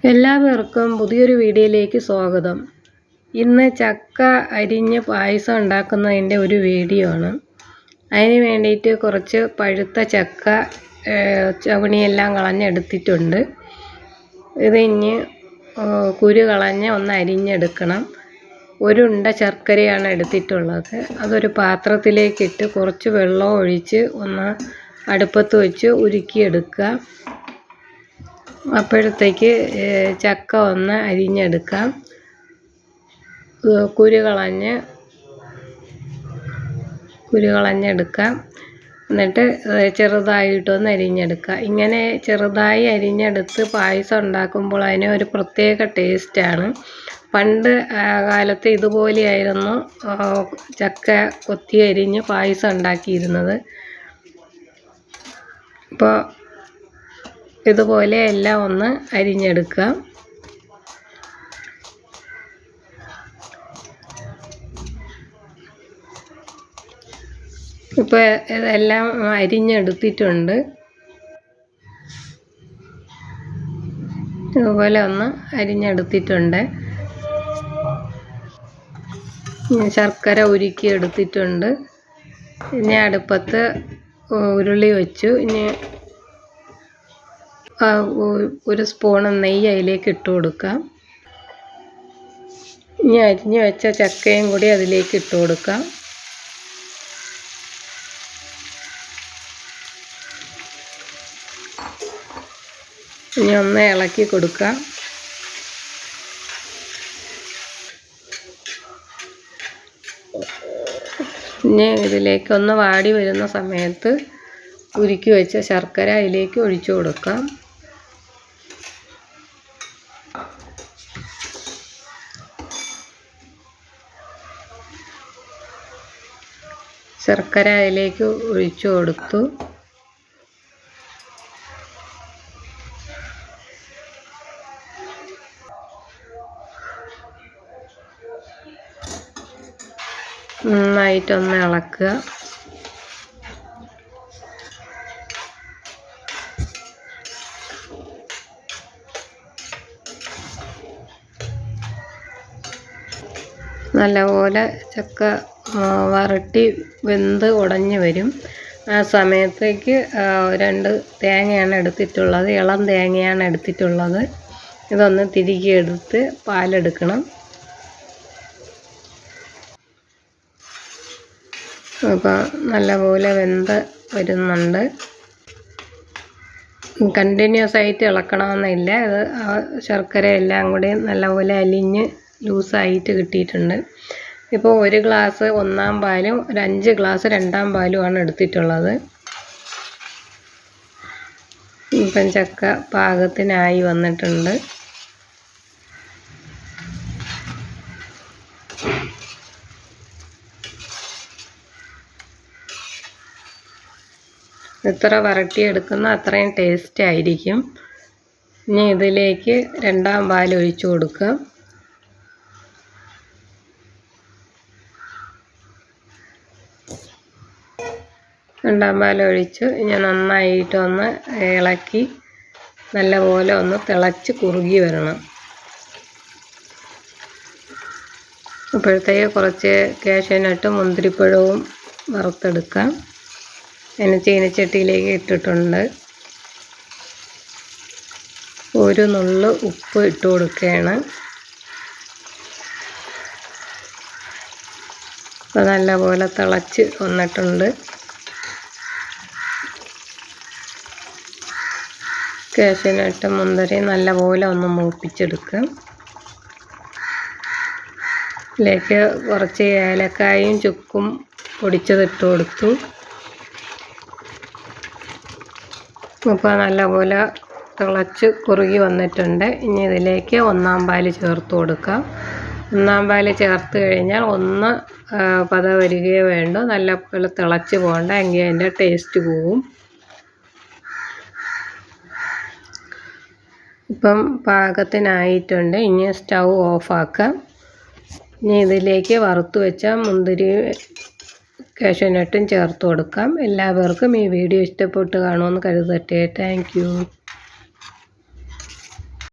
എല്ലാവർക്കും പുതിയൊരു വീഡിയോയിലേക്ക് സ്വാഗതം. ഇന്ന് ചക്ക അരിഞ്ഞ് പായസം ഉണ്ടാക്കുന്നതിൻ്റെ ഒരു വീഡിയോ ആണ്. അതിന് വേണ്ടിയിട്ട് കുറച്ച് പഴുത്ത ചക്ക ചവണിയെല്ലാം കളഞ്ഞെടുത്തിട്ടുണ്ട്. ഇത് ഇനി കുരു കളഞ്ഞ് ഒന്ന് അരിഞ്ഞെടുക്കണം. ഒരു ഉണ്ട ശർക്കരയാണ് എടുത്തിട്ടുള്ളത്. അതൊരു പാത്രത്തിലേക്കിട്ട് കുറച്ച് വെള്ളം ഒഴിച്ച് ഒന്ന് അടുപ്പത്ത് വെച്ച് ഉരുക്കിയെടുക്കുക. അപ്പോഴത്തേക്ക് ചക്ക ഒന്ന് അരിഞ്ഞെടുക്കാം. കുരു കളഞ്ഞെടുക്കാം. എന്നിട്ട് ചെറുതായിട്ടൊന്ന് അരിഞ്ഞെടുക്കുക. ഇങ്ങനെ ചെറുതായി അരിഞ്ഞെടുത്ത് പായസം ഉണ്ടാക്കുമ്പോൾ അതിന് ഒരു പ്രത്യേക ടേസ്റ്റാണ്. പണ്ട് കാലത്ത് ഇതുപോലെയായിരുന്നു ചക്ക കൊത്തി അരിഞ്ഞ് പായസം ഉണ്ടാക്കിയിരുന്നത്. ഇപ്പോൾ ഇതുപോലെ എല്ലാം ഒന്ന് അരിഞ്ഞെടുക്കുക. ഇപ്പോൾ ഇതെല്ലാം അരിഞ്ഞെടുത്തിട്ടുണ്ട്. ഇതുപോലെ ഒന്ന് അരിഞ്ഞെടുത്തിട്ടുണ്ട്. ശർക്കര ഉരുക്കി എടുത്തിട്ടുണ്ട്. ഇനി അടുപ്പത്ത് ഉരുളി വെച്ചു. ഇനി ഒരു സ്പൂൺ നെയ്യ് അതിലേക്ക് ഇട്ട് കൊടുക്കാം. ഇനി അരിഞ്ഞു വെച്ച ചക്കയും കൂടി അതിലേക്ക് ഇട്ട് കൊടുക്കാം. ഇനി ഒന്ന് ഇളക്കി കൊടുക്കാം. ഇനി ഇതിലേക്ക് ഒന്ന് വാടി വരുന്ന സമയത്ത് ഉരുക്കി വെച്ച ശർക്കര അതിലേക്ക് ഒഴിച്ചു കൊടുക്കാം. ശർക്കര അതിലേക്ക് ഒഴിച്ചു കൊടുത്തു. നന്നായിട്ടൊന്ന് ഇളക്കുക. നല്ലപോലെ ചക്ക വരട്ടി വെന്ത് ഉടഞ്ഞ് വരും. ആ സമയത്തേക്ക് 2 തേങ്ങയാണ് എടുത്തിട്ടുള്ളത്. ഇളം തേങ്ങയാണ് എടുത്തിട്ടുള്ളത്. ഇതൊന്ന് തിരികെ എടുത്ത് പാലെടുക്കണം. അപ്പോൾ നല്ലപോലെ വെന്ത് വരുന്നുണ്ട്. കണ്ടിന്യൂസ് ആയിട്ട് ഇളക്കണമെന്നില്ല. അത് ശർക്കര എല്ലാം കൂടി നല്ലപോലെ അലിഞ്ഞ് ലൂസായിട്ട് കിട്ടിയിട്ടുണ്ട്. ഇപ്പോൾ 1 ഗ്ലാസ് 1-ാം പാലും 5 ഗ്ലാസ് 2-ാം പാലുമാണ് എടുത്തിട്ടുള്ളത്. ഇപ്പം ചക്ക പാകത്തിനായി വന്നിട്ടുണ്ട്. എത്ര വരട്ടിയെടുക്കുന്ന അത്രയും ടേസ്റ്റ് ആയിരിക്കും. ഇനി ഇതിലേക്ക് 2-ാം പാൽ ഒഴിച്ചു കൊടുക്കുക. 2-ാം പാൽ ഒഴിച്ച് ഇനി നന്നായിട്ടൊന്ന് ഇളക്കി നല്ലപോലെ ഒന്ന് തിളച്ച് കുറുകി വരണം. അപ്പോഴത്തേക്ക് കുറച്ച് കാഷ്യൂനട്ടും മുന്തിരിപ്പഴവും വറുത്തെടുക്കാം. അതിന് ചീനച്ചട്ടിയിലേക്ക് ഇട്ടിട്ടുണ്ട്. ഒരു നുള്ള് ഉപ്പ് ഇട്ട് കൊടുക്കുകയാണ്. അപ്പോൾ നല്ലപോലെ തിളച്ച് വന്നിട്ടുണ്ട്. കാഷ്യൂനട്ട് മുന്തിരി നല്ലപോലെ ഒന്ന് മൂപ്പിച്ചെടുക്കുക. ഇതിലേക്ക് കുറച്ച് ഏലക്കായും ചുക്കും പൊടിച്ചതിട്ട് കൊടുത്തു. അപ്പോൾ നല്ലപോലെ തിളച്ച് കുറുകി വന്നിട്ടുണ്ട്. ഇനി ഇതിലേക്ക് 1-ാം പാൽ ചേർത്ത് കൊടുക്കാം. 1-ാം പാൽ ചേർത്ത് കഴിഞ്ഞാൽ ഒന്ന് പത വരികയോ വേണ്ട. നല്ലപോലെ തിളച്ച് പോകണ്ട, എങ്കിൽ അതിൻ്റെ ടേസ്റ്റ് പോവും. ഇപ്പം പാകത്തിനായിട്ടുണ്ട്. ഇനി സ്റ്റൗ ഓഫാക്കാം. ഇനി ഇതിലേക്ക് വറുത്ത് വെച്ച മുന്തിരി കാഷ്യൂനട്ടും ചേർത്ത് കൊടുക്കാം. എല്ലാവർക്കും ഈ വീഡിയോ ഇഷ്ടപ്പെട്ട് കാണുമെന്ന് കരുതട്ടെ. Thank you.